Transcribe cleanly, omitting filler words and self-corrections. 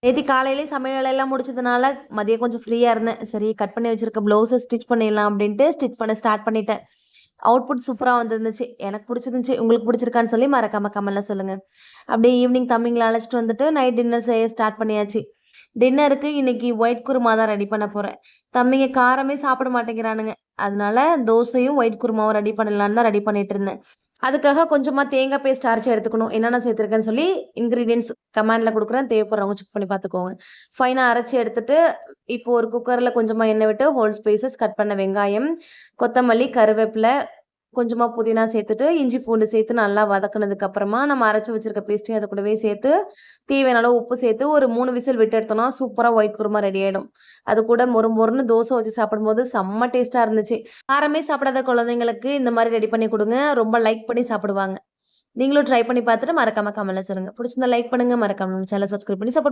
நேத்தி காலையிலேயே சமையல் வேலையெல்லாம் முடிச்சதுனால, மதியம் கொஞ்சம் ஃப்ரீயா இருந்தேன். சரி கட் பண்ணி வச்சிருக்க ப்ளவுஸ ஸ்டிச் பண்ணிடலாம் அப்டின்ட்டு ஸ்டிச் பண்ண ஸ்டார்ட் பண்ணிட்டேன். அவுட்புட் சூப்பரா வந்துருந்துச்சு. எனக்கு புடிச்சிருந்துச்சு. உங்களுக்கு புடிச்சிருக்கான்னு சொல்லி மறக்காம கமெண்ட்ல சொல்லுங்க. அப்படியே ஈவினிங் தம்பிங்கள அழைச்சிட்டு வந்துட்டு நைட் டின்னர் செய்ய ஸ்டார்ட் பண்ணியாச்சு. டின்னருக்கு இன்னைக்கு ஒயிட் குருமா தான் ரெடி பண்ண போறேன். தம்பிங்க காரமே சாப்பிட மாட்டேங்கிறானுங்க. அதனால தோசையும், ஒயிட் குருமாவும் ரெடி பண்ணலான்னு தான் ரெடி பண்ணிட்டு இருந்தேன். அதுக்காக கொஞ்சமா தேங்காய் பேஸ்ட் அரைச்சு எடுத்துக்கணும். என்னென்ன சேர்த்துருக்கேன்னு சொல்லி இன்கிரீடியன்ட்ஸ் கமெண்ட்ல குடுக்குறேன். தேவைப்படுறவங்க செக் பண்ணி பார்த்துக்கோங்க. ஃபைனா அரைச்சு எடுத்துட்டு, இப்போ ஒரு குக்கர்ல கொஞ்சமா எண்ணெய் விட்டு ஹோல் ஸ்பைசஸ் கட் பண்ண வெங்காயம், கொத்தமல்லி, கருவேப்பில, கொஞ்சமா புதினா சேர்த்துட்டு, இஞ்சி பூண்டு சேர்த்து நல்லா வதக்குனதுக்கு அப்புறமா, நம்ம அரைச்சு வச்சிருக்க பேஸ்ட்டையும் அது கூடவே சேர்த்து, தேவையான அளவு உப்பு சேர்த்து ஒரு 3 விசில் விட்டு எடுத்தோம்னா, சூப்பரா ஒயிட் குருமா ரெடி ஆயிடும். அது கூட மொறு மொறுன்னு தோசை வச்சு சாப்பிடும்போது செம்ம டேஸ்ட்டா இருந்துச்சு. காரமே சாப்பிடாத குழந்தைங்களுக்கு இந்த மாரி ரெடி பண்ணி குடுங்க. ரொம்ப லைக் பண்ணி சாப்பிடுவாங்க. நீங்களும் ட்ரை பண்ணி பார்த்துட்டு மறக்காம கமெண்ட்ல சொல்லுங்க. புடிச்சிருந்தா லைக் பண்ணுங்க. மறக்காம நம்ம சேனல சப்ஸ்கிரைப் பண்ணி சப்போர்ட்